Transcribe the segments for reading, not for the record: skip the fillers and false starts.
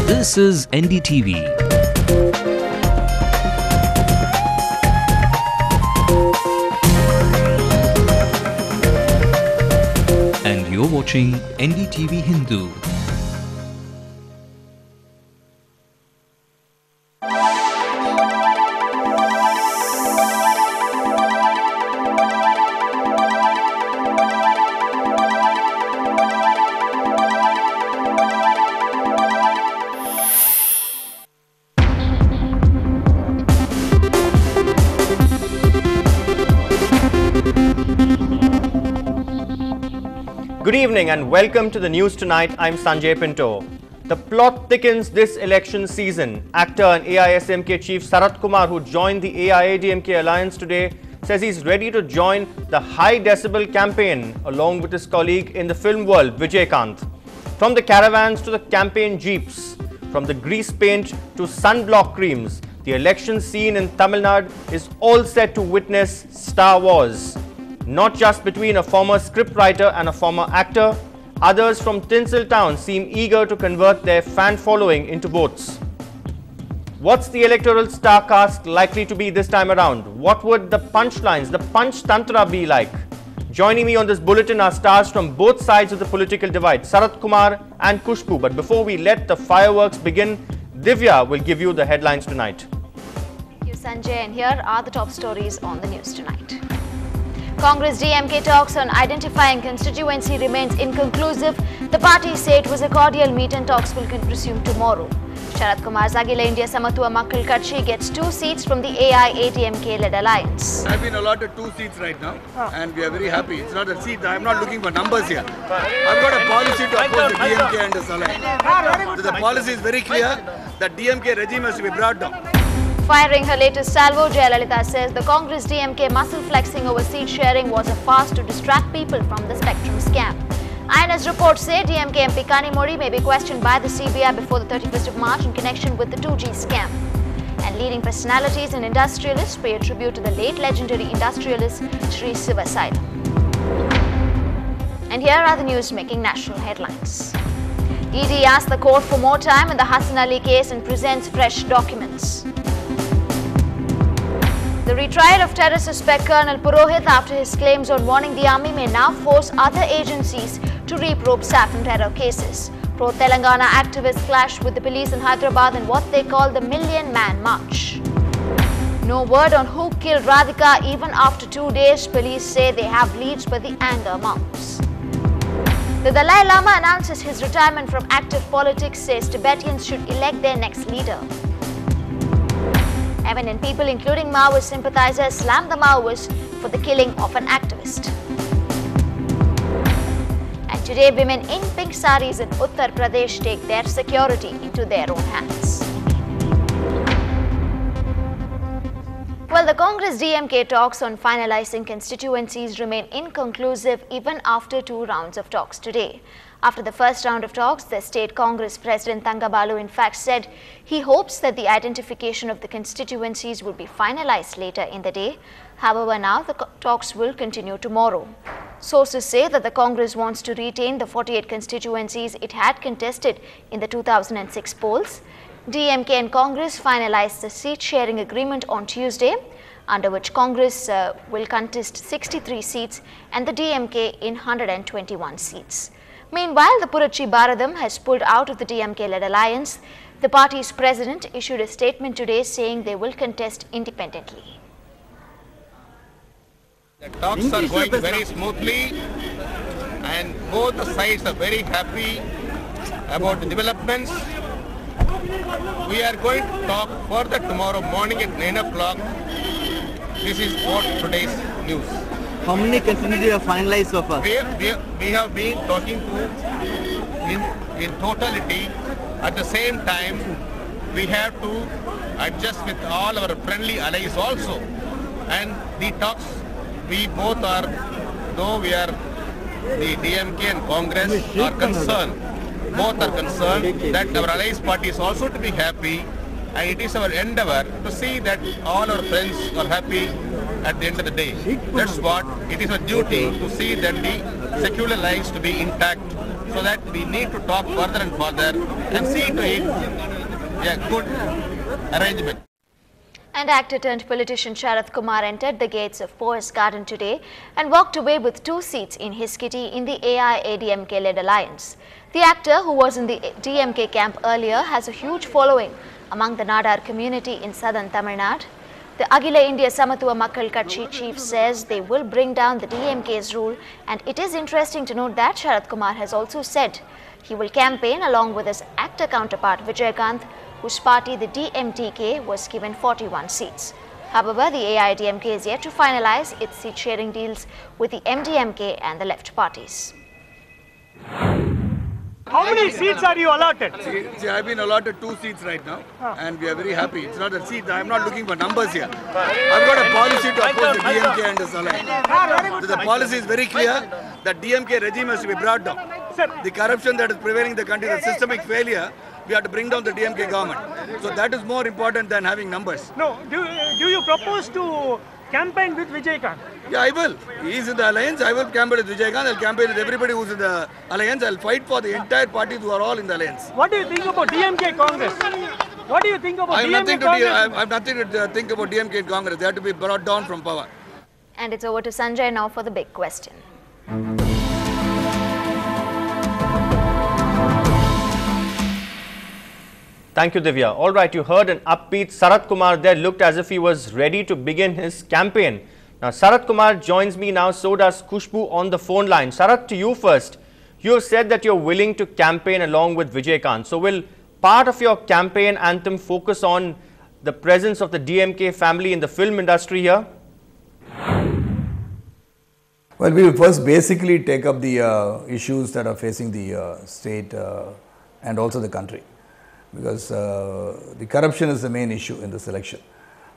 This is NDTV. And you're watching NDTV Hindu. Good evening and welcome to the news tonight. I'm Sanjay Pinto. The plot thickens this election season. Actor and AISMK chief Sarath Kumar, who joined the AIADMK alliance today, says he's ready to join the high decibel campaign along with his colleague in the film world, Vijay Kant. From the caravans to the campaign jeeps, from the grease paint to sunblock creams, the election scene in Tamil Nadu is all set to witness Star Wars. Not just between a former scriptwriter and a former actor, others from Tinseltown seem eager to convert their fan following into votes. What's the electoral star cast likely to be this time around? What would the punchlines, the punch tantra be like? Joining me on this bulletin are stars from both sides of the political divide, Sarath Kumar and Kushbu. But before we let the fireworks begin, Divya will give you the headlines tonight. Thank you, Sanjay, and here are the top stories on the news tonight. Congress DMK talks on identifying constituency remains inconclusive. The party say it was a cordial meet and talks will resume tomorrow. Sharath Kumar's Agila India Samatwa Makkal Katchi gets 2 seats from the AIADMK-led alliance. I've been allotted 2 seats right now and we are very happy. It's not a seat, I'm not looking for numbers here. I've got a policy to oppose the DMK and the alliance. The policy is very clear that DMK regime has to be brought down. Firing her latest salvo, Jayalalitha says the Congress DMK muscle flexing over seat sharing was a farce to distract people from the Spectrum scam. INS reports say DMK MP Kanimozhi may be questioned by the CBI before the 31st of March in connection with the 2G scam. And leading personalities and industrialists pay a tribute to the late legendary industrialist Sri Sivasailam. And here are the news making national headlines. ED asked the court for more time in the Hassan Ali case and presents fresh documents. The retrial of terror suspect Colonel Purohit after his claims on warning the army may now force other agencies to reprobe saffron terror cases. Pro-Telangana activists clashed with the police in Hyderabad in what they call the Million Man March. No word on who killed Radhika even after 2 days. Police say they have leads but the anger mounts. The Dalai Lama announces his retirement from active politics, says Tibetans should elect their next leader. Eminent people including Maoist sympathizers slammed the Maoists for the killing of an activist. And today women in pink saris in Uttar Pradesh take their security into their own hands. Well, the Congress DMK talks on finalizing constituencies remain inconclusive even after 2 rounds of talks today. After the first round of talks, the State Congress President Thangabalu in fact said he hopes that the identification of the constituencies will be finalized later in the day. However, now the talks will continue tomorrow. Sources say that the Congress wants to retain the 48 constituencies it had contested in the 2006 polls. DMK and Congress finalized the seat-sharing agreement on Tuesday, under which Congress will contest 63 seats and the DMK in 121 seats. Meanwhile, the Purachi Bharadam has pulled out of the DMK-led alliance. The party's president issued a statement today saying they will contest independently. The talks are going very smoothly and both the sides are very happy about the developments. We are going to talk further tomorrow morning at 9 o'clock. This is what today's news. How many constituencies are finalized so far? We have been talking to in totality. At the same time, we have to adjust with all our friendly allies also. And the talks, we both are, though we are the DMK and Congress are concerned, both are concerned that our allies parties also to be happy, and it is our endeavor to see that all our friends are happy at the end of the day. That's what it is a duty to see that the secular lives to be intact so that we need to talk further and further and see to it a good arrangement. And actor turned politician Sharath Kumar entered the gates of Poise Garden today and walked away with 2 seats in his kitty in the AIADMK-led alliance. The actor, who was in the DMK camp earlier, has a huge following among the Nadar community in southern Tamil Nadu. The Agila India Samathuva Makkal Katchi chief says they will bring down the DMK's rule, and it is interesting to note that Sharath Kumar has also said he will campaign along with his actor counterpart Vijaykanth, whose party, the DMTK, was given 41 seats. However, the AIDMK is yet to finalize its seat sharing deals with the MDMK and the left parties. How many seats are you allotted? See, I've been allotted 2 seats right now, and we are very happy. It's not a seat. I'm not looking for numbers here. I've got a policy to oppose the DMK and the alliance. The policy is very clear that DMK regime has to be brought down. The corruption that is prevailing in the country, the systemic failure, we have to bring down the DMK government. So that is more important than having numbers. No, do you propose to campaign with Vijaykanth? Yeah, I will. He is in the alliance. I will campaign with Vijaykanth. I'll campaign with everybody who's in the alliance. I'll fight for the entire parties who are all in the alliance. What do you think about DMK Congress? What do you think about DMK Congress? I have nothing to think about DMK and Congress. They have to be brought down from power. And it's over to Sanjay now for the big question. Thank you, Divya. All right, you heard an upbeat Sharath Kumar there, looked as if he was ready to begin his campaign. Now, Sharath Kumar joins me now, so does Khushbu on the phone line. Sharath, to you first. You have said that you're willing to campaign along with Vijaykanth. So, will part of your campaign anthem focus on the presence of the DMK family in the film industry here? Well, we will first basically take up the issues that are facing the state and also the country, because the corruption is the main issue in this election.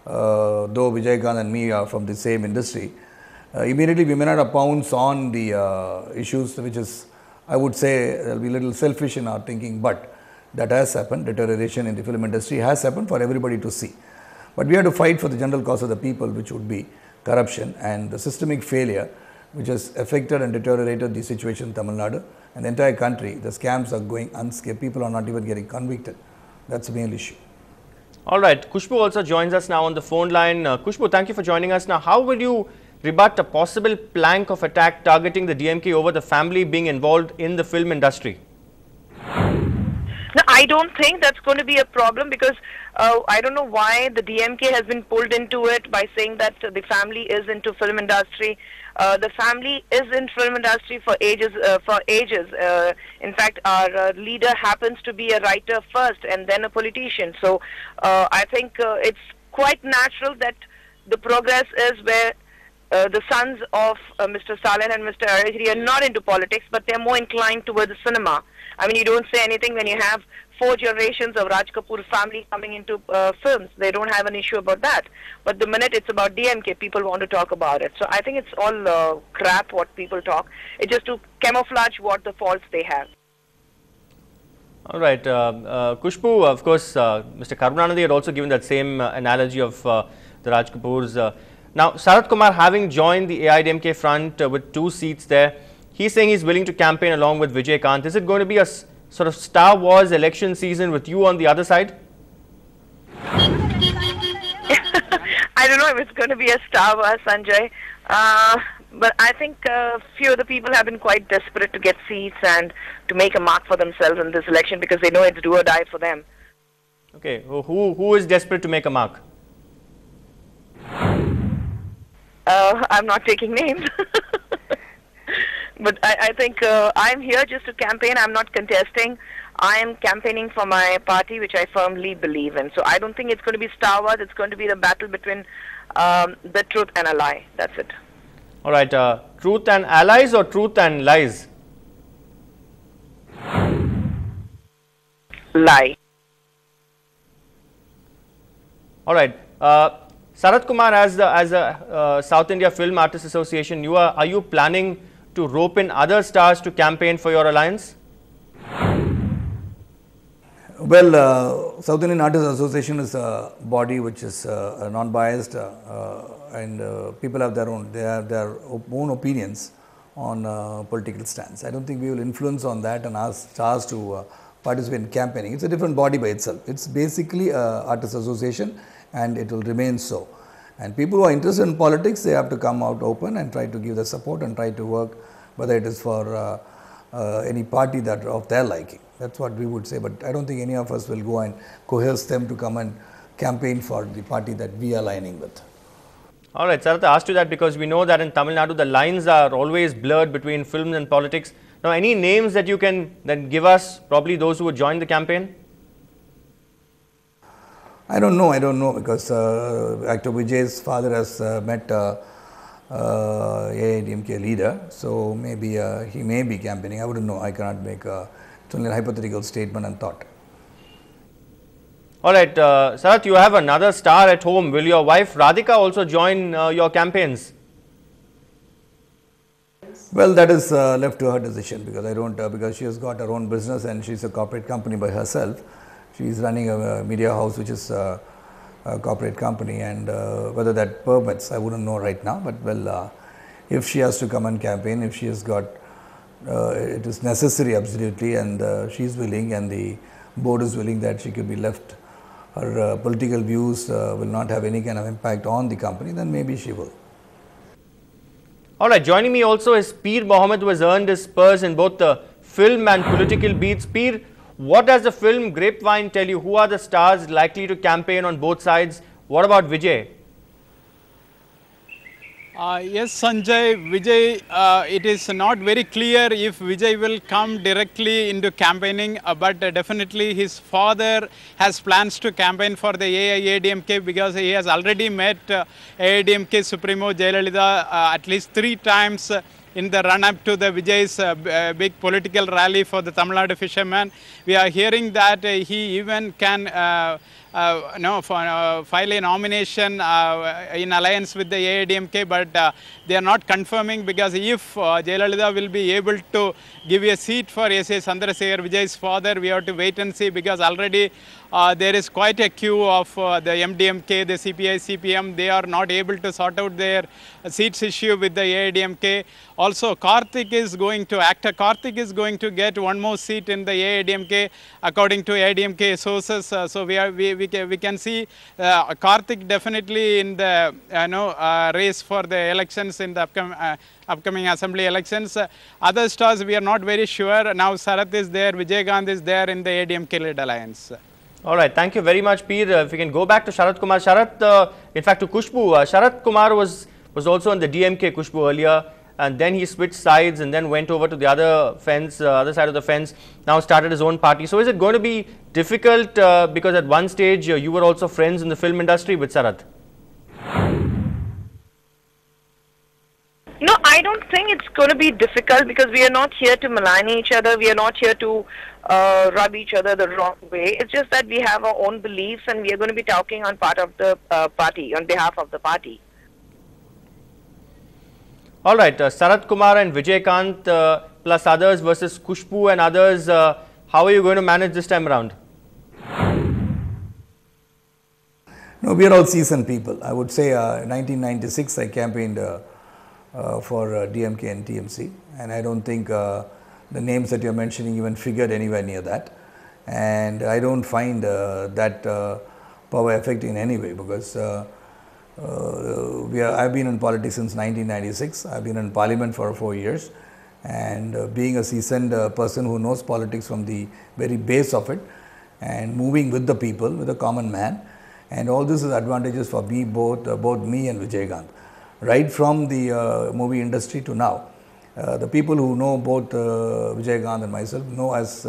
Though Vijaykanth and me are from the same industry, immediately we may not pounce on the issues, which is, I would say, will be a little selfish in our thinking, but that has happened. Deterioration in the film industry has happened for everybody to see. But we have to fight for the general cause of the people, which would be corruption and the systemic failure, which has affected and deteriorated the situation in Tamil Nadu and the entire country. The scams are going unscathed. People are not even getting convicted. That's the main issue. All right. Khushbu also joins us now on the phone line. Khushbu, thank you for joining us. Now, how will you rebut a possible plank of attack targeting the DMK over the family being involved in the film industry? No, I don't think that's going to be a problem, because I don't know why the DMK has been pulled into it by saying that the family is into film industry. The family is in film industry for ages. In fact, our leader happens to be a writer first and then a politician. So I think it's quite natural that the progress is where the sons of Mr. Salen and Mr. Arajri are not into politics, but they're more inclined towards the cinema. I mean, you don't say anything when you have 4 generations of Raj Kapoor family coming into films. They don't have an issue about that. But the minute it's about DMK, people want to talk about it. So I think it's all crap what people talk. It's just to camouflage what the faults they have. All right. Khushbu, of course, Mr. Karunanidhi had also given that same analogy of the Raj Kapoors. Now, Sharath Kumar having joined the AIDMK front with 2 seats there, he's saying he's willing to campaign along with Vijaykanth. Is it going to be a sort of Star Wars election season with you on the other side? I don't know if it's going to be a Star Wars, Sanjay. But I think a few of the people have been quite desperate to get seats and to make a mark for themselves in this election, because they know it's do or die for them. Okay. Who is desperate to make a mark? I'm not taking names. But I think I'm here just to campaign. I'm not contesting. I am campaigning for my party, which I firmly believe in. So I don't think it's going to be Star Wars. It's going to be the battle between the truth and a lie. That's it. All right. Truth and allies or truth and lies? Lie. All right. Sharath Kumar, as a South India Film Artists Association, are you planning to rope in other stars to campaign for your alliance? Well, South Indian Artists Association is a body which is non-biased and people have their own, own opinions on political stance. I don't think we will influence on that and ask stars to participate in campaigning. It's a different body by itself. It's basically an artist association, and it will remain so. And people who are interested in politics, they have to come out open and try to give the support and try to work, whether it is for any party that of their liking. That's what we would say, but I don't think any of us will go and coerce them to come and campaign for the party that we are aligning with. All right, Sarath, I asked you that because we know that in Tamil Nadu the lines are always blurred between films and politics. Now, any names that you can then give us, probably those who would join the campaign? I don't know because actor Vijay's father has met AIDMK leader, so maybe he may be campaigning. I wouldn't know. I cannot make it's only a hypothetical statement and thought. All right, Sarath, you have another star at home. Will your wife Radhika also join your campaigns? Well, that is left to her decision, because I don't because she has got her own business and she's a corporate company by herself. She is running a media house which is a corporate company, and whether that permits, I wouldn't know right now. But well, if she has to come and campaign, if she has got it is necessary absolutely, and she is willing and the board is willing that she could be left, her political views will not have any kind of impact on the company, then maybe she will. All right, joining me also is Peer Mohammed, who has earned his spurs in both the film and political beats. Peer, what does the film Grapevine tell you? Who are the stars likely to campaign on both sides? What about Vijay? Yes, Sanjay, Vijay, it is not very clear if Vijay will come directly into campaigning, but definitely his father has plans to campaign for the AIADMK, because he has already met AIADMK Supremo Jayalalitha at least 3 times in the run-up to the Vijay's big political rally for the Tamil Nadu fishermen. We are hearing that he even can file a nomination in alliance with the AIADMK, but they are not confirming, because if Jayalalitha will be able to give a seat for S.A. Chandrasekhar, Vijay's father, we have to wait and see, because already there is quite a queue of the MDMK, the CPI, CPM. They are not able to sort out their seats issue with the AIADMK. Also, actor Karthik is going to get one more seat in the AIADMK, according to AIADMK sources. So we can see Karthik definitely in the race for the elections in the upcoming assembly elections. Other stars we are not very sure. Now Sarath is there, Vijay is there in the AIADMK-led alliance. All right, thank you very much, Peer. If we can go back to Sharath Kumar. Sharath, in fact to Kushbu, Sharath Kumar was also on the DMK, Kushbu, earlier, and then he switched sides and then went over to the other fence, other side of the fence, now started his own party. So is it going to be difficult, because at one stage you were also friends in the film industry with Sharath? No, I don't think it's going to be difficult, because we are not here to malign each other. We are not here to rub each other the wrong way. It's just that we have our own beliefs, and we are going to be talking on part of the party, on behalf of the party. All right, Sarath Kumar and Vijay Kant plus others versus Kushbu and others. How are you going to manage this time around? No, we are all seasoned people. I would say 1996 I campaigned for DMK and TMC, and I don't think the names that you are mentioning even figured anywhere near that, and I don't find that power effect in any way, because I've been in politics since 1996. I've been in parliament for 4 years, and being a seasoned person who knows politics from the very base of it, and moving with the people, with the common man, and all this is advantages for me, both me and Vijay Kant. Right from the movie industry to now, the people who know both Vijay Kant and myself know as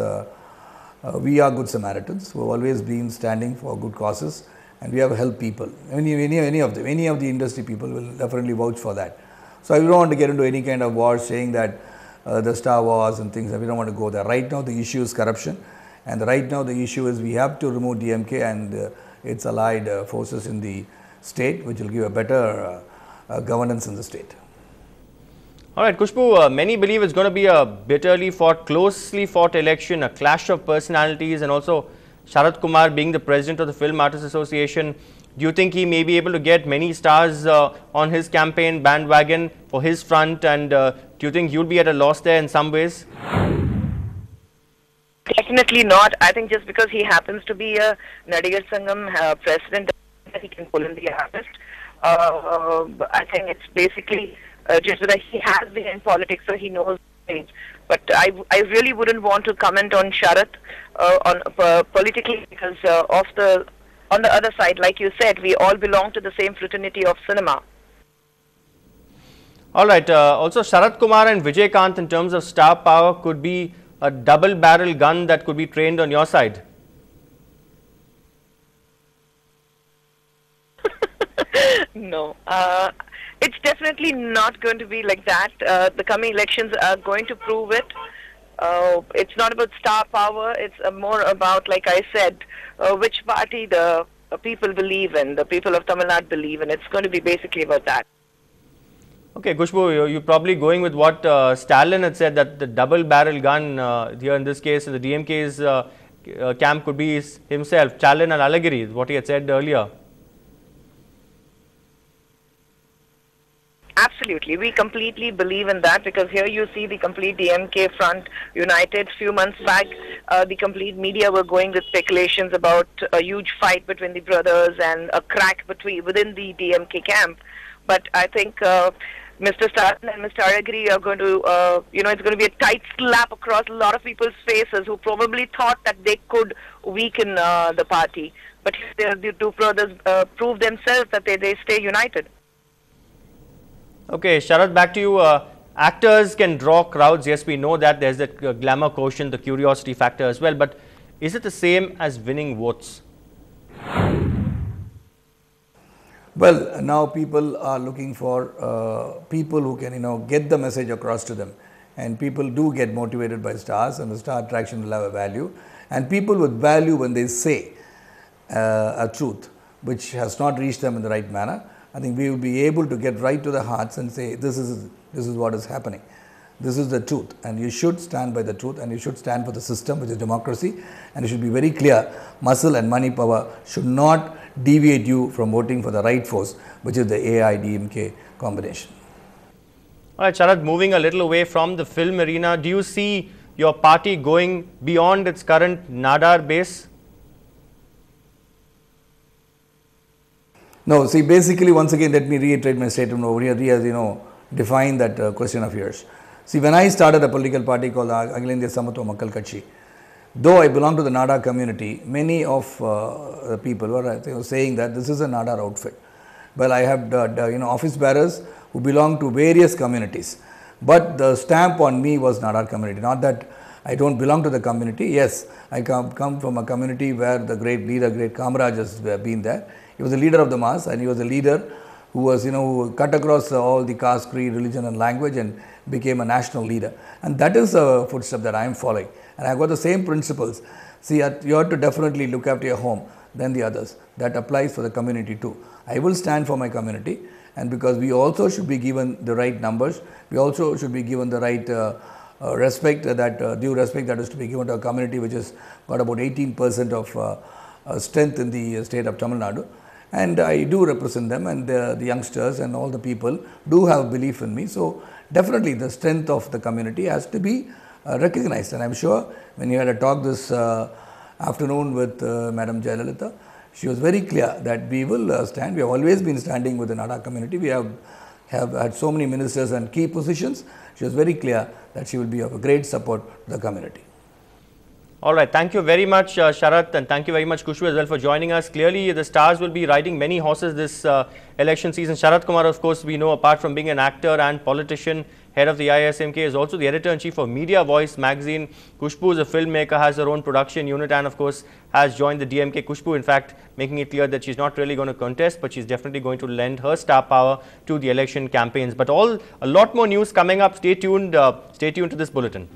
we are good Samaritans who have always been standing for good causes, and we have helped people. Any of the industry people will definitely vouch for that. So I don't want to get into any kind of war saying that the Star Wars and things, we don't want to go there. Right now the issue is corruption, and right now the issue is we have to remove DMK and its allied forces in the state, which will give a better governance in the state. All right, Kushbu, many believe it's going to be a bitterly fought, closely fought election, a clash of personalities, and also Sharath Kumar being the president of the Film Artists Association Do you think he may be able to get many stars on his campaign bandwagon for his front, and do you think you'll be at a loss there in some ways? Definitely not. I think just because he happens to be a Nadigar Sangam president, that he can pull in the harvest. I think it's basically just that he has been in politics, so he knows things. But I really wouldn't want to comment on Sharath politically, because on the other side, like you said, we all belong to the same fraternity of cinema. All right. Also, Sharath Kumar and Vijay-Kant, in terms of star power, could be a double-barrel gun that could be trained on your side. No. It's definitely not going to be like that. The coming elections are going to prove it. It's not about star power. It's more about, like I said, which party the people believe in, the people of Tamil Nadu believe in. It's going to be basically about that. Okay, Kushbu, you're probably going with what Stalin had said, that the double-barrel gun here in this case, the DMK's camp could be himself, Stalin and Alagiri, is what he had said earlier. Absolutely. We completely believe in that, because here you see the complete DMK front united. Few months back, the complete media were going with speculations about a huge fight between the brothers and a crack within the DMK camp. But I think Mr. Stalin and Mr. Alagiri are going to, it's going to be a tight slap across a lot of people's faces who probably thought that they could weaken the party. But the two brothers prove themselves that they stay united. Okay, Sharath, back to you. Actors can draw crowds. Yes, we know that. There's that glamour quotient, the curiosity factor as well. But is it the same as winning votes? Well, now people are looking for people who can, get the message across to them. And people do get motivated by stars, and the star attraction will have a value. And people with value, when they say a truth which has not reached them in the right manner, I think we will be able to get right to the hearts and say, this is what is happening. This is the truth, and you should stand by the truth, and you should stand for the system, which is democracy, and it should be very clear. Muscle and money power should not deviate you from voting for the right force, which is the AI-DMK combination. All right, Sharath, moving a little away from the film arena, do you see your party going beyond its current Nadar base? No, see, basically, once again, let me reiterate my statement over here. He has, defined that question of yours. See, when I started a political party called Akhila India Samatva Makkal Katchi, though I belong to the Nadar community, many of the people were saying that this is a Nadar outfit. Well, I have, office bearers who belong to various communities. But the stamp on me was Nadar community. Not that I don't belong to the community. Yes, I come from a community where the great leader, great Kamaraj has been there. He was a leader of the mass, and he was a leader who was, who cut across all the caste, creed, religion and language and became a national leader. And that is a footstep that I am following. And I have got the same principles. See, you have to definitely look after your home, then the others. That applies for the community too. I will stand for my community, and because we also should be given the right numbers, we also should be given the right respect, due respect that is to be given to a community which has got about 18% of strength in the state of Tamil Nadu. And I do represent them, and the youngsters and all the people do have belief in me. So definitely the strength of the community has to be recognized. And I'm sure when you had a talk this afternoon with Madam Jayalalitha, she was very clear that we will stand. We have always been standing with the Nada community. We have had so many ministers and key positions. She was very clear that she will be of a great support to the community. All right. Thank you very much, Sharath, and thank you very much, Kushbu, as well for joining us. Clearly, the stars will be riding many horses this election season. Sharath Kumar, of course, we know, apart from being an actor and politician, head of the ISMK, is also the editor-in-chief of Media Voice magazine. Kushbu is a filmmaker, has her own production unit, and of course has joined the DMK. Kushbu, in fact, making it clear that she's not really going to contest, but she's definitely going to lend her star power to the election campaigns. But a lot more news coming up. Stay tuned. Stay tuned to this bulletin.